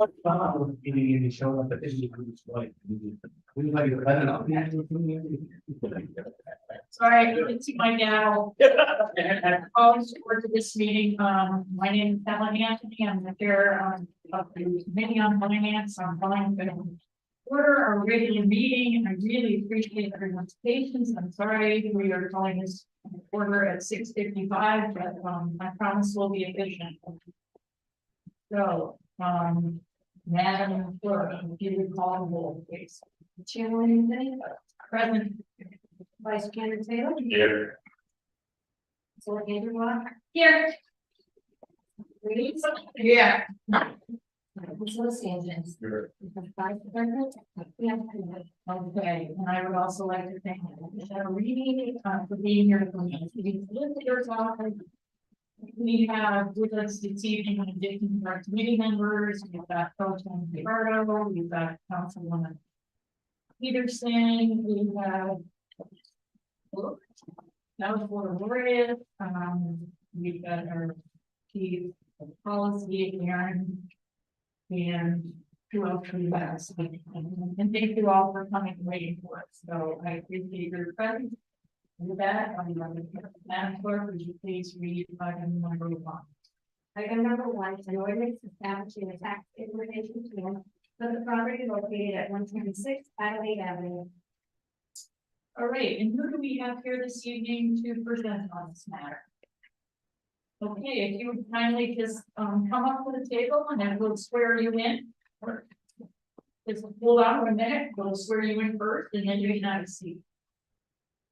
Show up at this like. I don't know. Sorry, you can see my gal. Always forward to this meeting. My name is Helen Anthony. I'm the chair of the committee on finance. I'm calling to order our regular meeting. I really appreciate everyone's patience. I'm sorry we are calling this order at 6:55, but I promise we'll be efficient. So, Madam Clerk, if you would call the roll, please. Chairman, present. Vice Chairman Taylor. Here. So here. Reeves. Yeah. Okay, and I would also like to thank Michelle Reedy for being here for me. We have with us this evening, in addition to our committee members, we've got Councilman Gerardo, we've got Councilwoman Peterson, we have Councilor Laureate, we've got our chief of policy, Aaron, and who else we have. And thank you all for coming and waiting for us. So I appreciate your presence. With that, Madam Clerk, would you please read item number 1? Item number 1 is an ordinance establishing a tax implementation plan for the property located at 126 Adelaide Avenue. All right, and who do we have here this evening to present on this matter? Okay, if you would kindly just come up to the table and then we'll swear you in. Or just hold on for a minute, we'll swear you in first and then you can have a seat.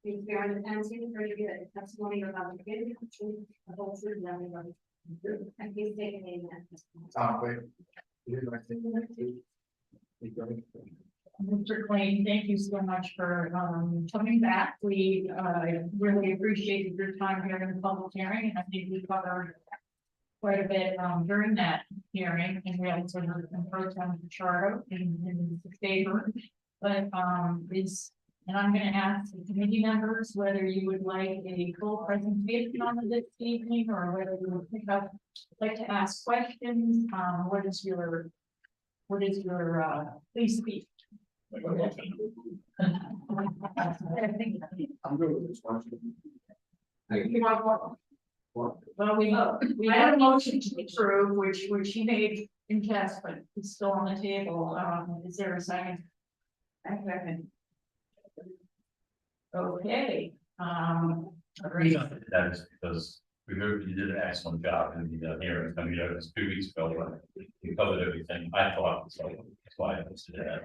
Please bear in the penalty for you the testimony about the beginning of the truth, the whole truth, and nothing but the truth. And please take a name. Mr. Klein, thank you so much for coming back. We really appreciated your time here in the public hearing, and I think we covered quite a bit during that hearing, and we also heard from Pro Tem Charter in favor. But and I'm going to ask the committee members whether you would like a full presentation on this evening, or whether you would pick up, like to ask questions. What is your please speak. I'm good with this one. Well, we had a motion to approve, which he made in test, but it's still on the table. Is there a second? Okay. That is because we heard you did an excellent job in the hearing. I mean, it was 2 weeks ago when you covered everything. I thought so. That's why I considered that.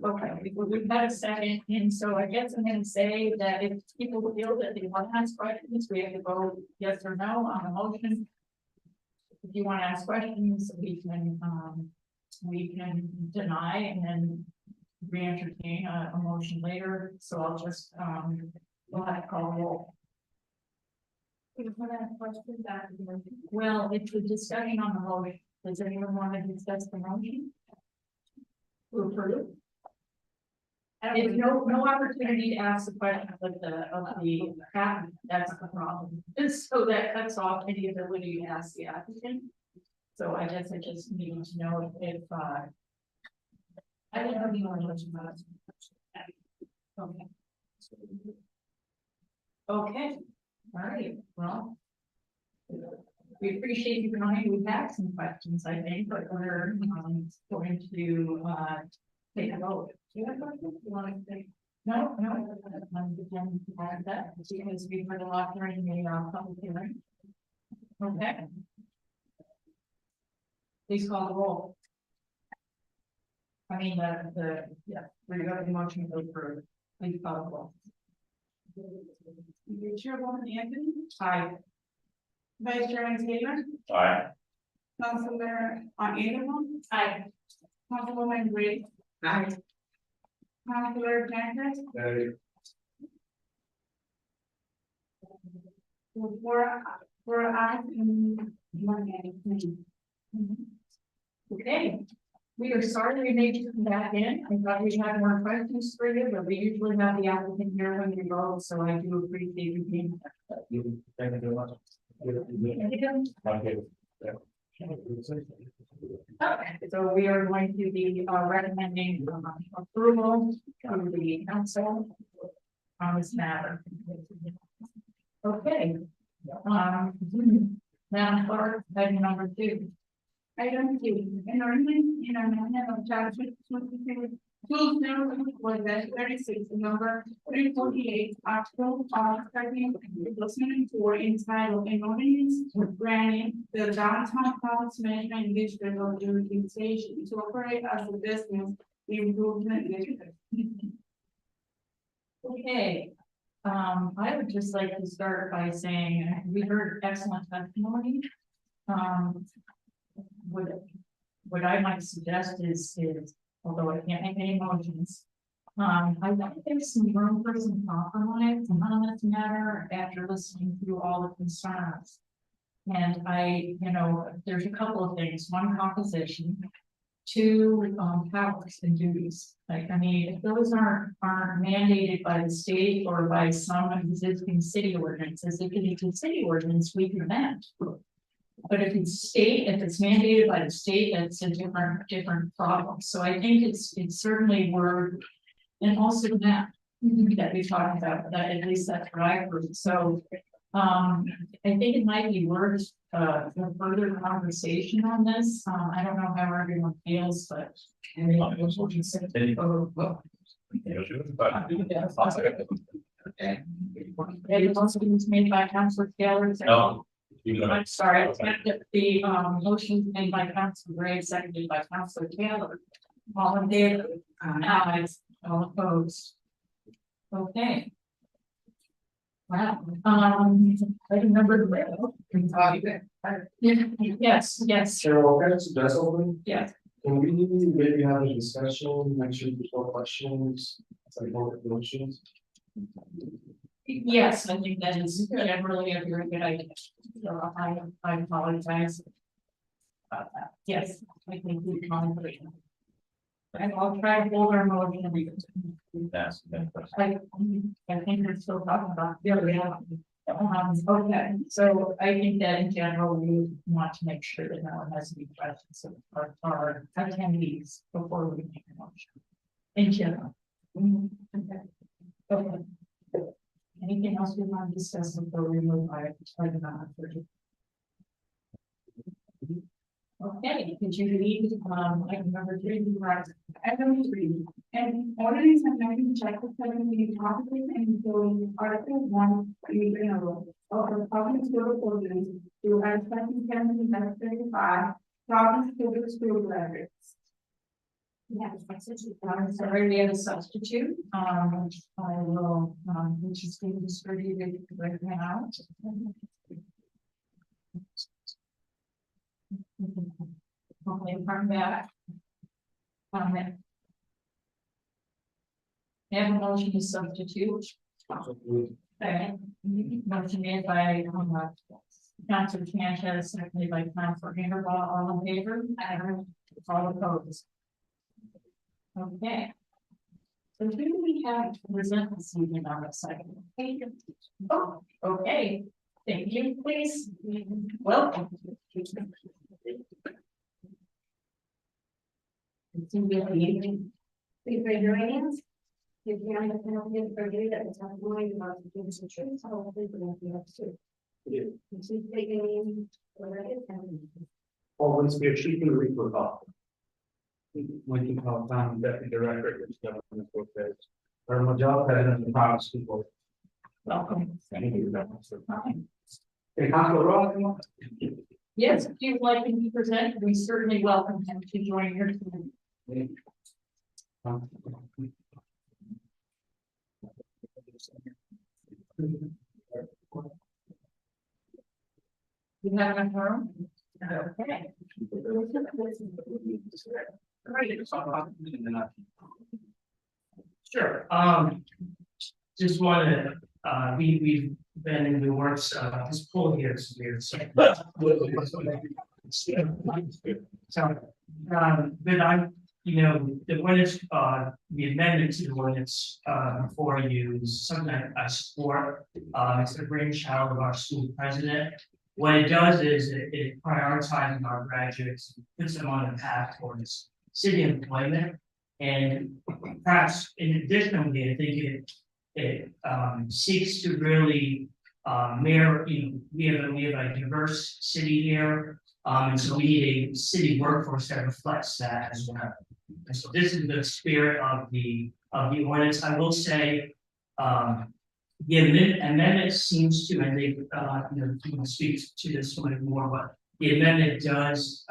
Okay, we've had a second, and so I guess I'm going to say that if people feel that they want to ask questions, we have to vote yes or no on the motion. If you want to ask questions, we can deny and then re-entertain a motion later. So I'll just we'll have to call roll. Well, it's a discussion on the motion. Does anyone want to discuss the motion? To approve? There's no opportunity to ask the question of the patent. That's the problem. So that cuts off any ability to ask the applicant. So I guess I just need to know if I don't know anyone much about it. Okay. Okay. All right. Well, we appreciate you coming. We've had some questions, I think, but we're going to take a vote. Do you have questions? You want to say? No, I'm beginning to add that because we heard a lot during the public hearing. Okay. Please call the roll. I mean, we got the motion to approve. Please call the roll. Chairwoman Anthony. Aye. Vice Chairman Taylor. Aye. Councilor on Animal. Aye. Councilwoman Grace. Aye. Councilor Jenkins. For eyes and one nay. Okay. We are sorry we made you come back in. I thought we had more questions for you, but we usually have the applicant here when you vote, so I do appreciate you being here. Thank you very much. Okay. Okay, so we are going to be recommending approval from the council on this matter. Okay. Madam Clerk, item number 2. Item 2, an ordinance in amendment of chapter 22 was 36, number 348, article 13, entitled an ordinance granting the downtown Providence management district of jurisdiction to operate as a business improvement district. Okay. I would just like to start by saying we heard excellent testimony. What I might suggest is although I can't make any motions, I think there's some room for some compromise on this matter after listening to all the concerns. And there's a couple of things. One, composition. 2, powers and duties. I mean, if those aren't mandated by the state or by some existing city ordinances, if it's a city ordinance, we can amend. But if it's mandated by the state, that's a different problem. So I think it's certainly worth, and also that we talked about that, at least that's what I heard. So I think it might be worth a further conversation on this. I don't know how everyone feels, but okay. It also was made by Councilor Taylor. No. I'm sorry, the motion made by Councilor Gray, seconded by Councilor Taylor. All in favor? Aye. All opposed? Okay. Wow. Item number 3. Yes. Cheryl, can I suggest something? Yes. Can we maybe have a discussion, make sure there's no questions, like more motions? Yes, I think that is generally a very good idea. So I apologize about that. Yes, I think we can. And I'll try to hold our motion. That's I think we're still talking about. Okay, so I think that in general, we want to make sure that no one has any questions of our attendees before we make a motion. In general. Okay. Anything else we want to discuss before we move on to item number 3? Okay, could you read item number 3? Right. Item 3, an ordinance amending chapter 17, and article 1 in general of the Providence Code of Ordinance to add section 10-35, Providence Code of School Records. Yes, I'm sorry, we have a substitute, which I will, which is being distributed right now. Okay, come back. Comment. Have a motion to substitute. Okay. Motion made by Councilor Sanchez, seconded by Councilor Ingerball. All in favor? All opposed? Okay. So who do we have to present this evening on the second? Oh, okay. Thank you, please. Welcome. Please raise your hands. If you have a penalty for doing that, it's not going about to give us a truth, so hopefully we won't be able to. Please take your name, whatever it is. Always be a chief in the report call. When you call down deputy director, which government says, or my job, president of the Providence people. Welcome. Thank you very much for coming. Hey, Councilor Ross. Yes, if you'd like him to present, we certainly welcome him to join your team. You have enough room? Okay. Great. Sure, just wanted, we've been in the works, this poll here is weird, so. So, but I, the ordinance, the amendment to the ordinance, for you is something I support. It's the brainchild of our school president. What it does is it prioritizes our graduates, puts them on a path towards city employment. And perhaps in addition, I think it seeks to really mirror, we have a diverse city here. And so we need a city workforce that reflects that as well. And so this is the spirit of the ordinance. I will say, the amendment seems to, and they, speak to this one more, but the amendment does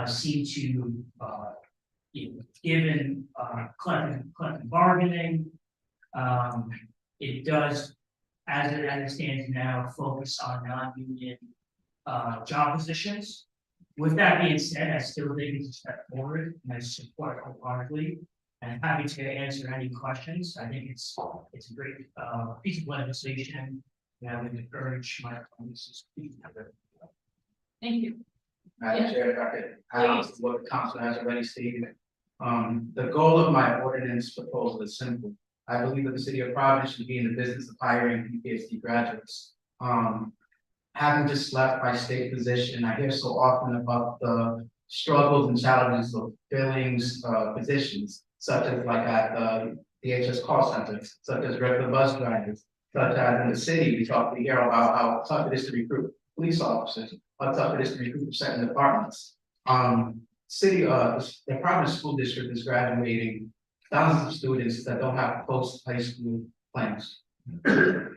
seem to, given collective bargaining, it does, as it stands now, focus on non-union job positions. With that being said, I still think it's a step forward, and I support wholeheartedly. And happy to answer any questions. I think it's a great piece of legislation. And I would encourage my colleagues to speak to it. Thank you. Madam Chair, if I could add on to what the council has already stated. The goal of my ordinance proposal is simple. I believe that the city of Providence should be in the business of hiring PhD graduates. Having just left my state position, I hear so often about the struggles and challenges of filling positions, such as like at the DHS call center, such as regular bus drivers, such as in the city, we hear about how tough it is to recruit police officers, how tough it is to recruit certain departments. The Providence School District is graduating thousands of students that don't have post-high school plans.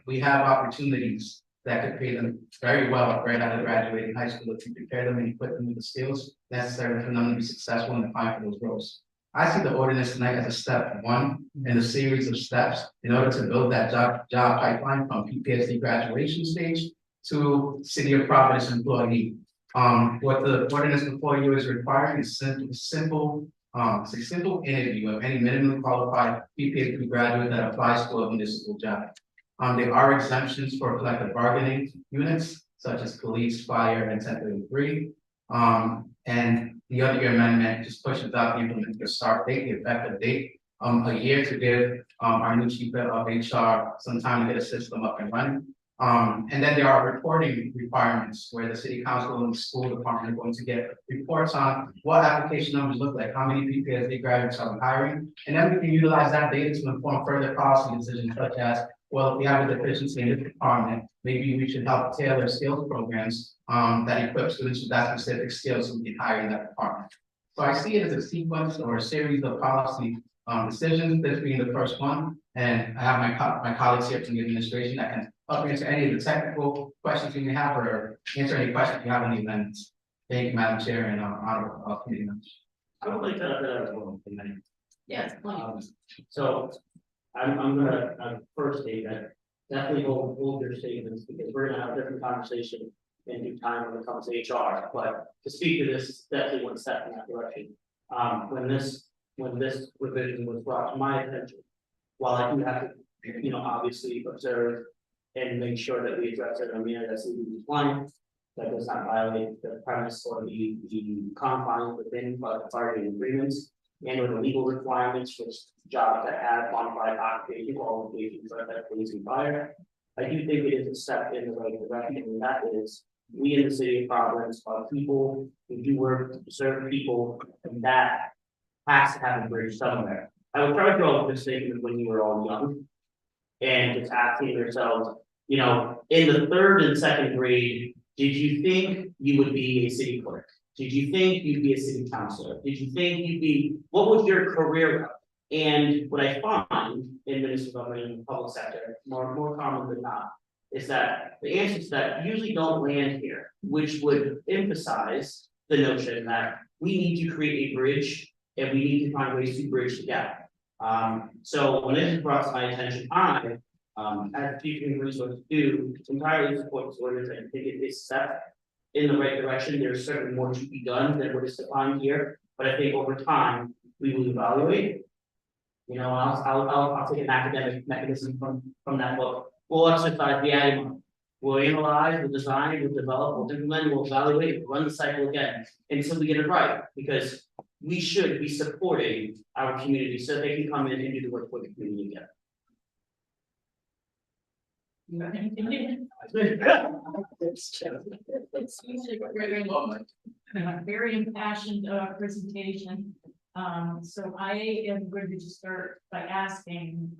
We have opportunities that could pay them very well right out of graduating high school if you prepare them and equip them with the skills necessary for them to be successful and apply for those roles. I see the ordinance tonight as a step one in a series of steps in order to build that job pipeline from PPSD graduation stage to City of Providence employee. What the ordinance before you is requiring is a simple interview of any minimally qualified PPSD graduate that applies to a municipal job. There are exemptions for collective bargaining units, such as police, fire, and 1033. And the other amendment just pushes out the implementation start date, the effective date, a year to give our new chief of HR some time to get a system up and running. And then there are reporting requirements where the city council and the school department are going to get reports on what application numbers look like, how many PPSD graduates are we hiring, and then we can utilize that data to inform further policy decisions such as, well, if we have a deficiency in this department, maybe we should help tailor skills programs that equip students with that specific skills so we can hire in that department. So I see it as a sequence or a series of policy decisions, this being the first one. And I have my colleagues here from the administration that can help answer any of the technical questions you may have or answer any questions you have on the amendments. Thank you, Madam Chair, and honorable committee members. I would like to add one thing. Yes, please. So I'm gonna first state that definitely hold your statements because we're gonna have a different conversation in due time when it comes to HR. But to speak to this, definitely one step in that direction. When this revision was brought to my attention, while I do have to, obviously observe and make sure that we address it in a manner that's legally compliant, that does not violate the premise or the confines within bargaining agreements and or the legal requirements for jobs that have modified occupation qualifications like that police and fire. I do think it is a step in the right direction, and that is we in the city of Providence are people who do work to serve people, and that has to have a bridge somewhere. I would try to draw this statement when you were all young and just asking yourselves, in the third and second grade, did you think you would be a city clerk? Did you think you'd be a city councilor? Did you think what was your career? And what I find in municipal government and the public sector, more common than not, is that the answers to that usually don't land here, which would emphasize the notion that we need to create a bridge and we need to find ways to bridge the gap. So when it is brought to my attention, I, as chief human resources do, entirely support this ordinance. I think it is a step in the right direction. There's certainly more to be done than what is defined here, but I think over time we will evaluate. I'll take an academic mechanism from that book. We'll exercise the adding. We'll analyze, we'll design, we'll develop, we'll implement, we'll evaluate, we'll run the cycle again until we get it right, because we should be supporting our community so they can come in and do the work for the community again. You have anything? It's usually a very long, very impassioned presentation. So I am going to just start by asking,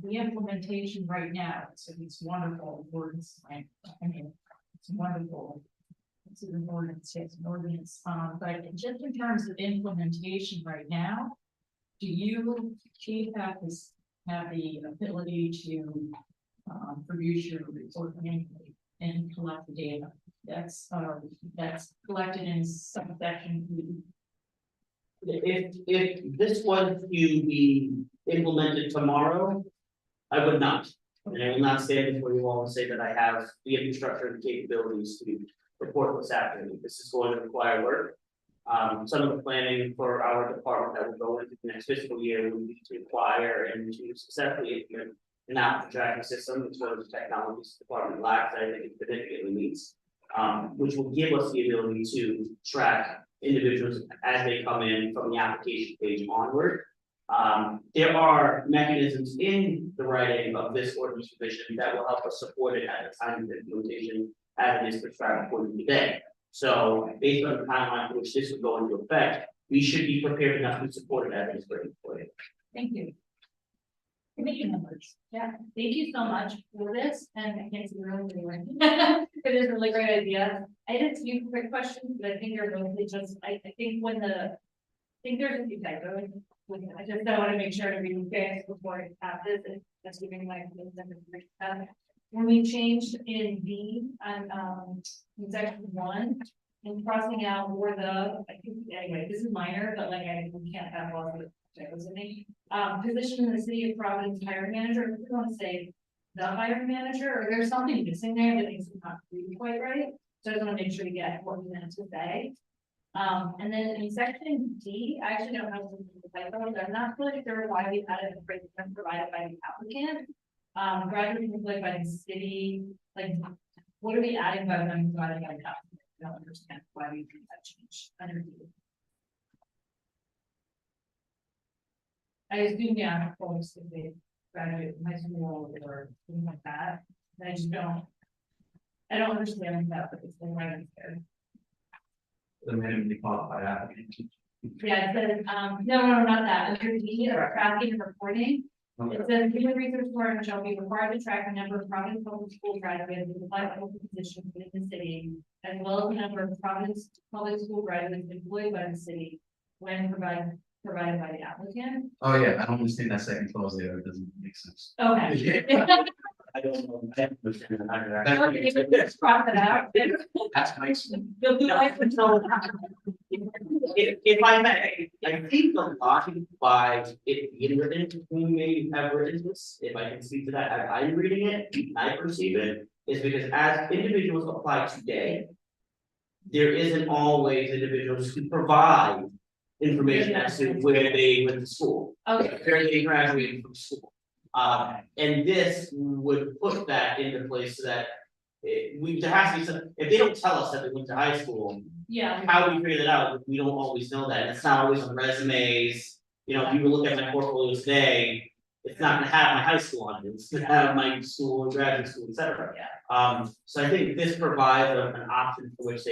the implementation right now, so it's wonderful words, I mean, it's wonderful. It's an ordinance, it's an ordinance, but just in terms of implementation right now, do you, chief, have the ability to produce your report annually and collect the data that's collected in subsection B? If this was to be implemented tomorrow, I would not. And I will not stand before you all and say that I have the infrastructure and capabilities to report what's happening. This is going to require work. Some of the planning for our department that will go into the next fiscal year will be to acquire and to successfully implement an applicant tracking system, which one of the technologies the department lacks, I think it significantly needs. Which will give us the ability to track individuals as they come in from the application page onward. There are mechanisms in the writing of this ordinance provision that will help us support it at the time of the implementation as it is prescribed according today. So based on the timeline for which this would go into effect, we should be prepared enough to support it as it is written for it. Thank you. Committee members, yeah, thank you so much for this, and I can't see the room anyway. It is a really great idea. I had a few quick questions, but I think they're mostly just, I think there's a few typos. I just want to make sure to read fast before it passes, and that's giving my when we changed in B on in section 1 and crossing out or the, I think anyway, this is minor, but like we can't have all of it. Position in the city of Providence hiring manager, we want to say the hiring manager, or there's something missing there that makes it not really quite right. So I just want to make sure to get what we meant to say. And then in section D, I actually don't have the typos. I'm not really sure why we added a phrase provided by the applicant. Gradually employed by the city, like what are we adding by them provided by the applicant? I don't understand why we did that change under D. I assume, yeah, of course, if they graduate from high school or something like that, I just don't. I don't understand that, but it's the right there. The minimally qualified applicant. Yeah, it says, no, not that, under D, or tracking and reporting. It says human resource department shall be required to track the number of Providence public school graduates who apply for open positions within the city, as well as the number of Providence public school graduates employed by the city when provided by the applicant. Oh, yeah, I don't understand that second clause there, it doesn't make sense. Okay. I don't know. I don't understand that. Okay, let's cross it out. That's nice. You'll do like the So, if I may, I think the logic by it being written, who may have written this, if I can speak to that, as I'm reading it, I perceive it, is because as individuals apply today, there isn't always individuals who provide information as to where they went to school, Okay, where they graduated from school. And this would put that into place so that there has to be some, if they don't tell us that they went to high school, yeah, how do we figure that out? We don't always know that, and it's not always on resumes. You know, if you look at my portfolio today, it's not gonna have my high school on it, it's gonna have my school, graduate school, et cetera. Yeah. So I think this provides an option for which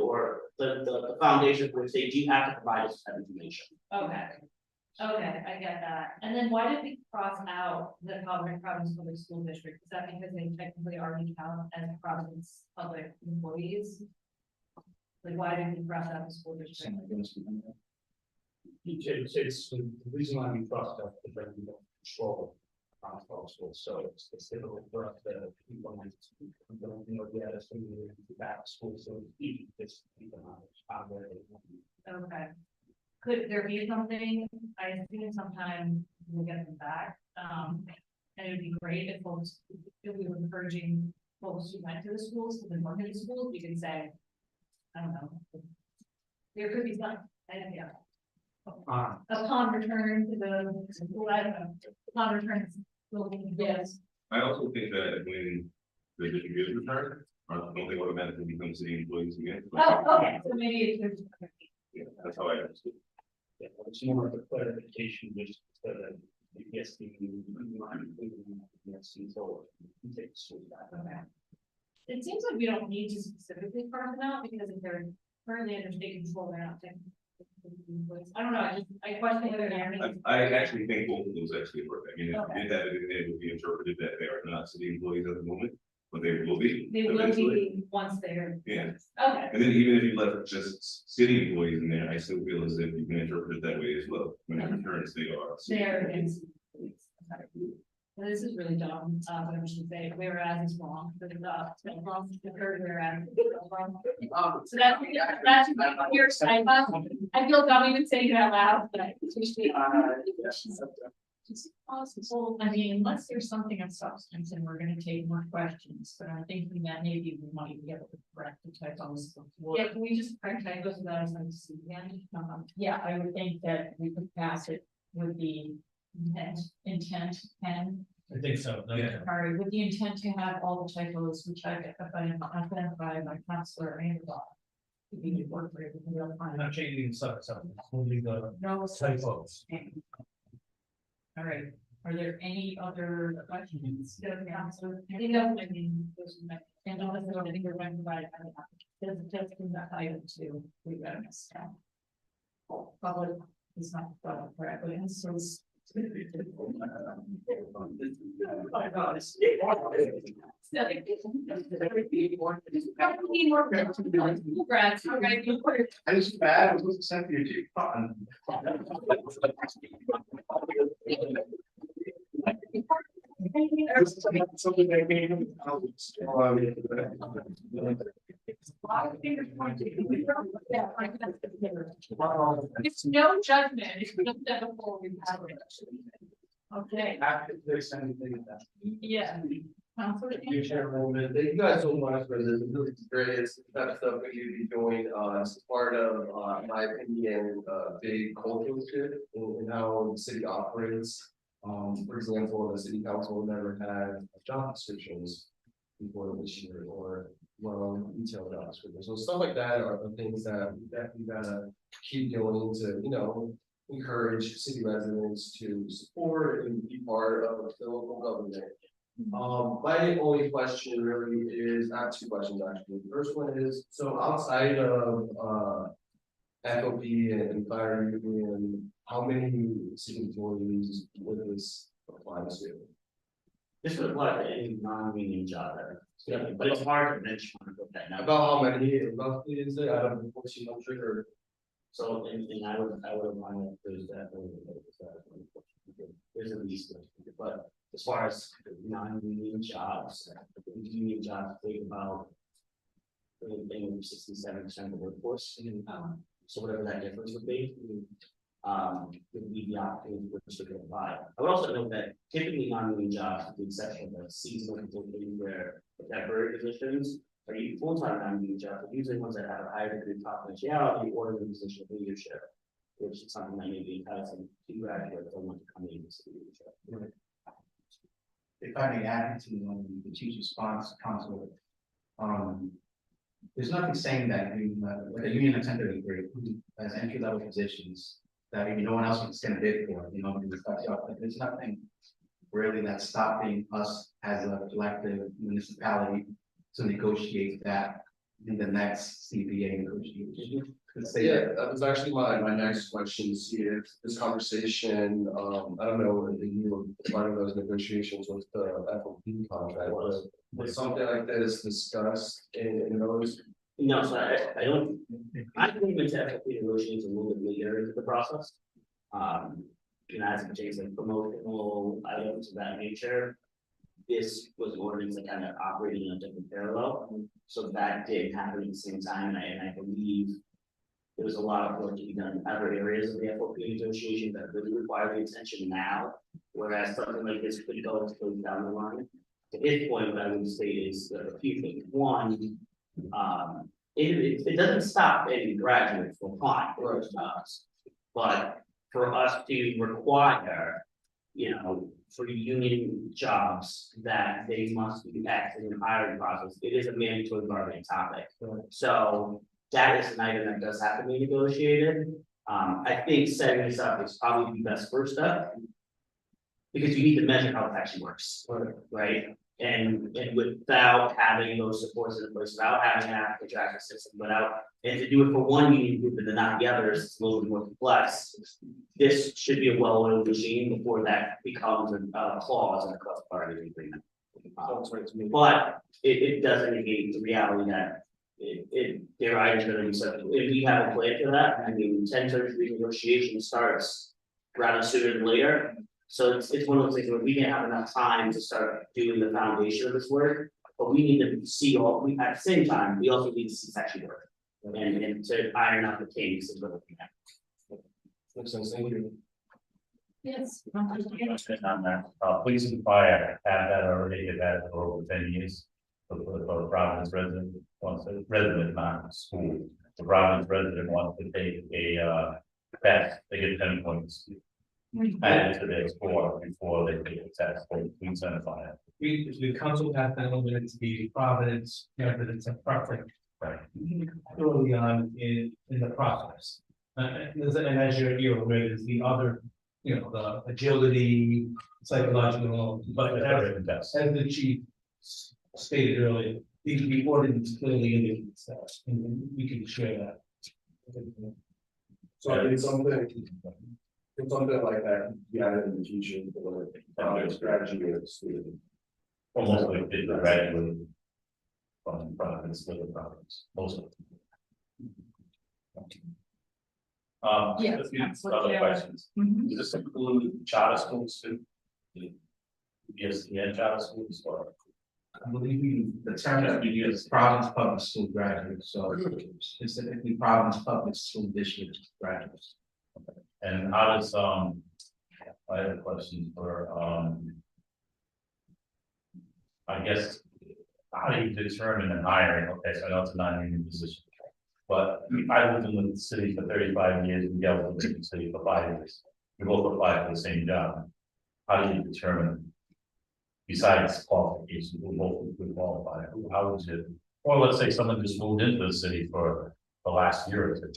or the foundation for which they do have to provide us that information. okay. Okay, I get that. And then why did we cross out the Providence Public School District? Is that because they technically already count as Providence public employees? Like, why did we cross out the school district? It's the reason why we crossed out the very control on schools, so it's difficult for us to implement. Yeah, that's when we back to school, so it's Okay. Could there be something, I assume sometime we'll get them back, and it would be great if folks, if we were encouraging folks who went to the schools, to then work in the schools, we could say, I don't know. There could be some, yeah. Upon return to the school, I don't know, upon return, yes. I also think that when the district is returned, don't they automatically become city employees again? Oh, okay, so maybe it's. Yeah, that's how I understood. Yeah, it's more of a clarification, just so that you Yes, so you take the school back. Okay. It seems like we don't need to specifically carve them out because if they're currently under state control, they're not technically. I don't know, I question whether they're. I actually think both of those actually work. I mean, if Okay. you did that, it would be interpreted that they are not city employees at the moment, but they will be. They will eventually. be once they're. Yeah. Okay. And then even if you left just city employees in there, I still feel as if you can interpret it that way as well. When in returns, they are. There is. This is really dumb, but I should say, whereas is wrong, but wrong, the third whereas. So that's your side, I feel dumb even saying it out loud, but I appreciate. It's possible, I mean, unless there's something of substance and we're gonna take more questions, but I'm thinking that maybe we might be able to correct the typos before. Yeah, can we just correct typos without us having to see again? Yeah, I would think that we could pass it with the intent and. I think so. Yeah. All right, with the intent to have all the typos, which I identified by counselor and. We could work for it, we can go I'm find. not changing the subject, only the No. typos. All right, are there any other questions? Counselor? I think that's, I mean, and honestly, I think we're going to provide. Just in that item too, we got to miss. Public is not done correctly, and so it's. Oh my God, it's. Congrats, all right, you were. I was bad, I was supposed to send you to fun. Something that came. It's no judgment, it's just that before we have it. Okay, After they send anything that. yeah. Counselor? You chairwoman, thank you guys so much for this, really great, it's the kind of stuff that you'd be doing, as part of, my opinion, big cultural shift in how the city operates. For example, the city council never had job descriptions before this year, or detailed job descriptions, so stuff like that are the things that we gotta keep doing to, encourage city residents to support and be part of the local government. My only question really is, I have two questions actually. The first one is, so outside of FOP and fire union, how many city employees would this apply to? This would apply to any non-union job there, but it's hard to mention that now. About how many roughly is it out of 1,400 or? So, and I would remind that there's at least, but as far as non-union jobs, union jobs take about 67% of the workforce. So whatever that difference would be, would be the opportunity for which to apply. I would also note that typically non-union jobs, with the exception of seasonal employees where temporary positions, are you full-time non-union jobs, are usually ones that have a higher degree of confidentiality or the position of leadership, which is something that may be enticing to graduates that want to come into leadership. If I may add to the chief's response, Council, there's nothing saying that like a union attendant group as entry level positions that maybe no one else is going to bid for, there's nothing really that's stopping us as a collective municipality to negotiate that in the next CBA negotiation. Yeah, that was actually my next question, see if this conversation, I don't know if you were part of those negotiations with the FOP contract, but was something like this discussed in those? No, so I don't, I think it's FFP negotiations a little bit later into the process. As it pertains to promotional items of that nature. This was ordinance that kind of operated in a different parallel, so that did happen at the same time, and I believe. There was a lot of work to be done in other areas of the FOP negotiation that really require the attention now, whereas something like this could go down the line. At this point, what I would say is a few things. One, it doesn't stop any graduates from applying for those jobs, but for us to require, for union jobs that they must be active in the hiring process, it is a mandatory bargaining topic. So that is an item that does have to be negotiated. I think setting this up is probably the best first step. Because you need to measure how it actually works, right? And without having those supports in place, without having an active tracking system, and to do it for one union group and then not the others, it's a little bit more complex. This should be a well-oiled machine before that becomes a clause in the collective bargaining agreement. But it does indicate the reality that their items are gonna be subject, if we have a plan for that, I mean, 1033 negotiation starts rather sooner than later. So it's one of those things where we didn't have enough time to start doing the foundation of this work, but we need to see we at the same time, we also need to see section work. And to iron out the kinks is what we're looking at. Makes sense, thank you. Yes. Question on that, police and fire have that already, have had it for over 10 years. For Providence resident, wants a resident, not school, the Providence resident wants to take a test, they get 10 points. Added to their score before they take the test, we certify it. The council has been limited to the Providence residents of preference. Right. Early on in the process. And as you're aware, there's the other, the agility, psychological, but as the chief stated earlier, the ordinance clearly indicates that, and we can share that. So it's something like that, yeah, in the future, the strategy of student. Almost like they graduated from Providence, to the Providence, most of them. Yes, A few that's what other they're- questions. Mhm. Does this include charter schools too? Yes, yeah, charter schools or? I believe the term that we use is Providence Public School graduates, so specifically Providence Public School District graduates. And how does, I have a question for, I guess, how do you determine an hiring? Okay, so I know it's a non-union position. But I lived in the city for 35 years, and Gail lived in the city for 5 years. We both applied for the same job. How do you determine, besides qualifications, we both would qualify? How would you, or let's say someone just moved into the city for the last year or two,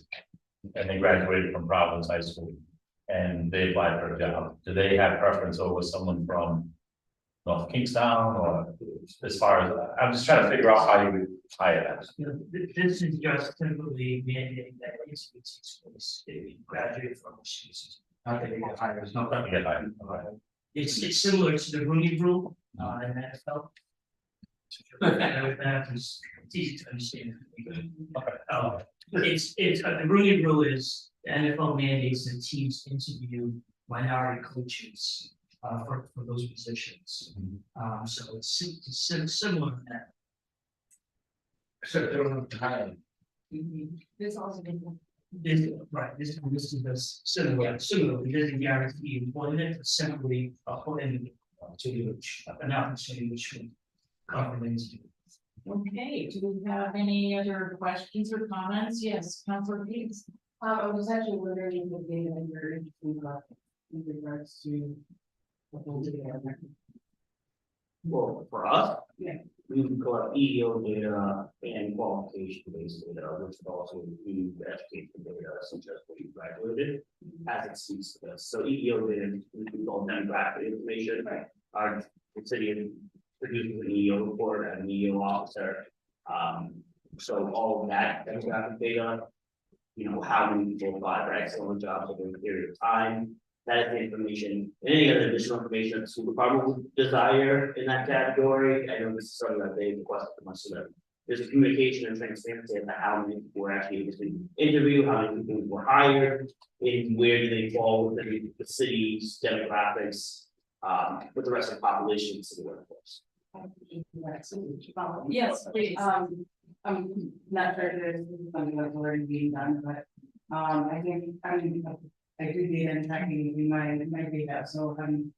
and they graduated from Providence High School, and they applied for a job. Do they have preference over someone from North Kingstown, or as far as, I'm just trying to figure out how you would hire that. This is just simply mandating that it's schools, they graduate from schools. Not that they get hired, there's no. Let me get hired. It's similar to the Rooney Rule, in NFL. It's easy to understand. The Rooney Rule is the NFL mandates that teams interview minority coaches for those positions. So it's similar to that. So they don't have to hire. This also been. This is the similar, it doesn't guarantee employment, it's simply an opportunity to cover into. Okay, do we have any other questions or comments? Yes, Councilor Hughes. I was actually wondering if the data that you're interested about in regards to. The whole together. Well, for us. Yeah. We would collect EEO data and qualification based data, which would also include education data, such as what you graduated, as it speaks to this. So EEO data includes all demographic information. Right. Our city produces an EEO report and an EEO officer. So all of that demographic data, how many people apply for excellent jobs over a period of time. That is the information, any other additional information that the school department would desire in that category. I know this is something that they requested from us, so that there's a communication and transparency about how many people were actually able to interview, how many people were hired, and where do they fall within the city's demographics, with the rest of the population in the city workforce. Yes, please. I'm not sure if there's something that's already being done, but, I do data and tracking in my data, so I'm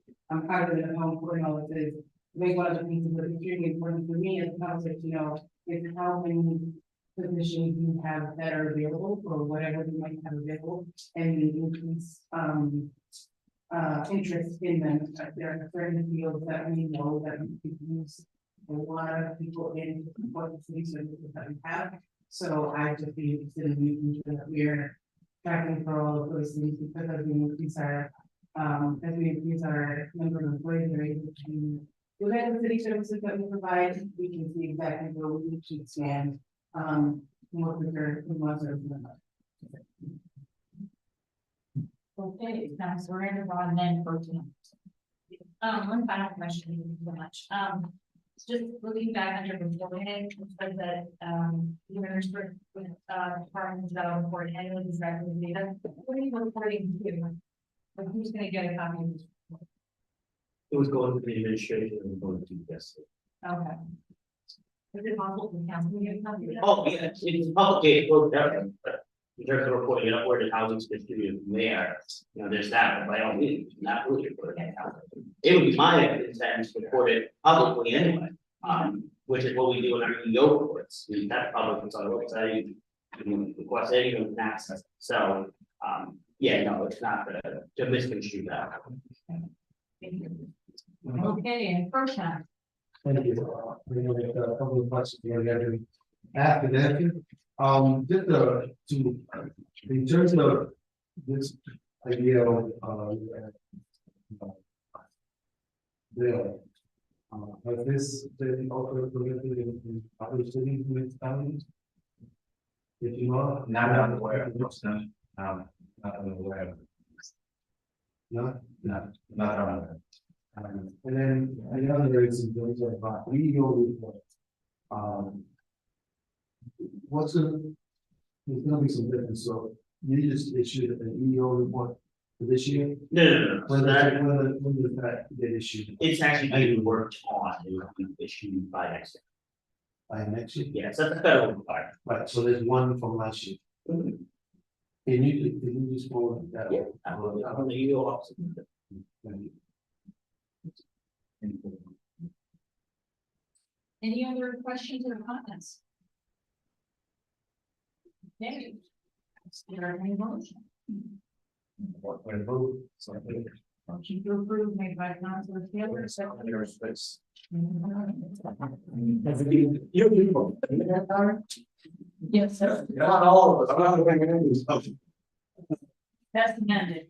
kind of in the home putting all of this. I think one of the things that is really important for me is is how many positions you have that are available or whatever you might have available and the increase interest in them. There are certain fields that we know that we could use a lot of people in what the resources that we have. So I just be interested in making sure that we're tracking for all of those things because as we increase our as we increase our number of employees, we're able to look at the city services that we provide, we can see exactly where we need to expand, more quicker than one service than another. Okay, now so we're gonna go on then for tonight. One final question, thank you so much. Just looking back on your beforehand, it said that, you know, there's with, departments that report annually these revenue data. What are you reporting to? Like, who's gonna get a copy of this? It was going to the administration and going to this. Okay. Is it possible to council get a copy of that? Oh, yeah, it's public, well, definitely, but in terms of reporting, where the housing's distributed from there, you know, there's that, but by all means, not really report it. It would be my intent to report it publicly anyway, which is what we do in our EO reports, that's public, it's on our website, you can request anyone can access it, so, yeah, no, it's not to misconstrue that. Thank you. Okay, and first time. Thank you. We have a couple of questions here. After that, just to, in terms of this idea of, bill, has this been also implemented in other cities and counties? If you know, Not aware of what's done, not aware of. not, Not around. and then the other is in terms of, legal report. What's the, there's gonna be some difference, so you just issued an EO report for this year? No, When so does that, that, when does that get issued? it's actually being worked on, it will be issued by next By next year? year, yes, that's a federal requirement. Right, so there's one from last year. Can you just forward that? Yeah, I'm on the EO office. Thank you. Any other questions or comments? Okay. Is there any motion? Motion to approve made by Councilor Taylor, second. Yes, sir. Not all of us, I'm not going to. That's amended,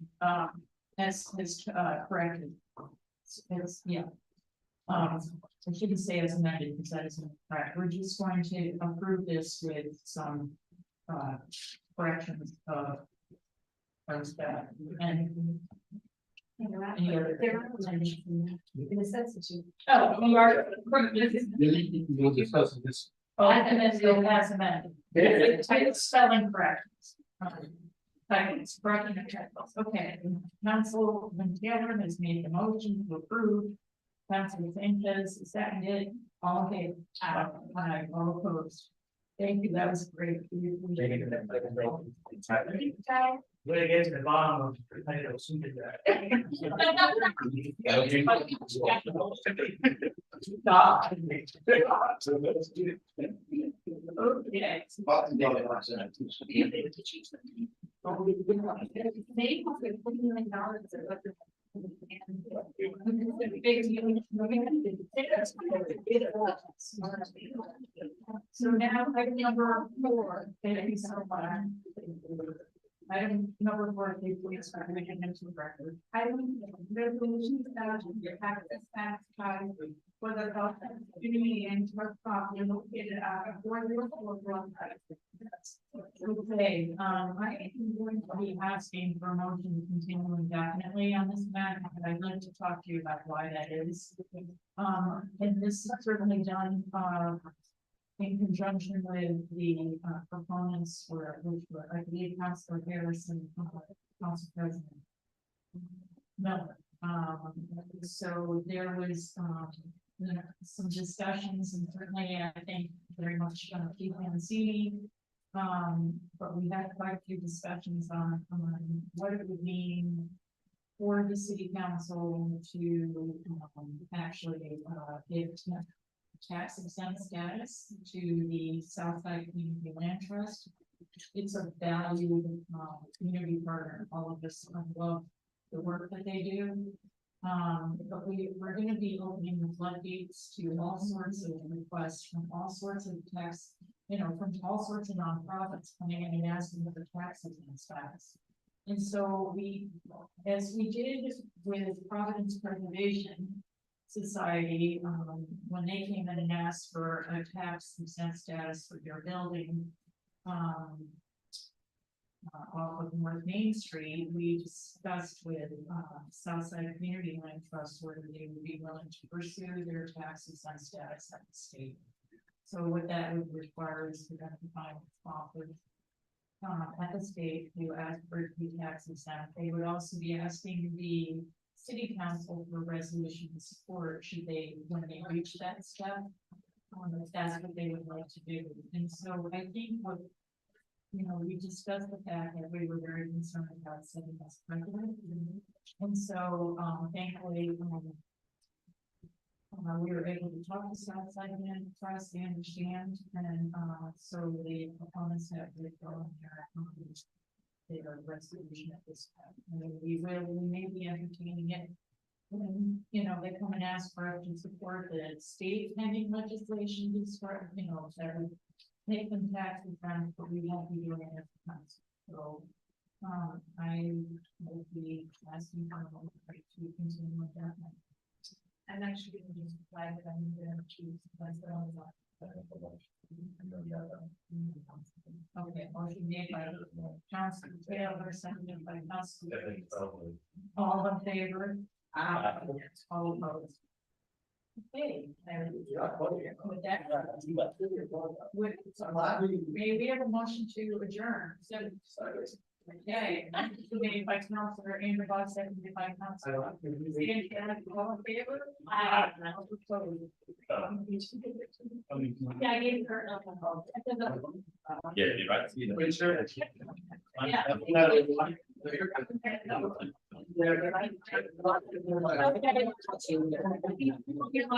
that's corrected. It's, yeah. I shouldn't say as amended because that isn't correct. We're just going to approve this with some corrections of that and any other. In a substitute. Oh, we are. We'll discuss this. Oh, and then still as amended. It's spelling corrections. It's correcting the checkbox. Okay, Councilman Taylor has made the motion to approve. Councilman Sanchez seconded. All in favor? Aye. All opposed. Thank you. That was great. When it gets to the bottom of the title, soon as So now item number 4, thank you so much. Item number 4, please, recommend into the record. Item resolution establishing the tax for the health and community and trust property located at 404. Okay, I am going to be asking for a motion to continue indefinitely on this matter, and I'd like to talk to you about why that is. And this is certainly done, in conjunction with the proponents for which were, I believe, Councilor Harrison, Council President Miller. So there was some discussions, and certainly I think very much people in the city. But we had quite a few discussions on what it would mean for the city council to actually give tax exempt status to the Southside Community Land Trust. It's a valued community partner. All of us love the work that they do. But we're going to be opening the floodgates to all sorts of requests from all sorts of tax, from all sorts of nonprofits coming in and asking for tax exempt status. And so we, as we did with Providence Preservation Society, when they came in and asked for a tax exempt status for their building, off of North Main Street, we discussed with, Southside Community Land Trust whether they would be willing to pursue their tax exempt status at the state. So what that would require is for them to find offers at the state to ask for it to be tax exempt. They would also be asking the city council for resolution support should they, when they reach that step. If that's what they would like to do. And so I think what, we discussed the fact that we were very concerned about setting this precedent. And so, thankfully, we were able to talk to Southside and Trust, they understand, and, so the proponents have withdrawn their resolution at this time. I mean, we may be entertaining it. When, they come and ask for us to support the state pending legislation to start, that would make them tax exempt, but we won't be doing it at the time. So, I will be asking for a moment to continue with that. I'm actually going to just apply that I'm going to choose. Okay, motion made by Johnson Taylor, seconded by Council. All in favor? All opposed. Okay, with that, may we have a motion to adjourn? Okay, made by Councilor Andrew Boss, seconded by Councilor. All in favor? Yeah, I gave her. Yeah, you're right. Yeah.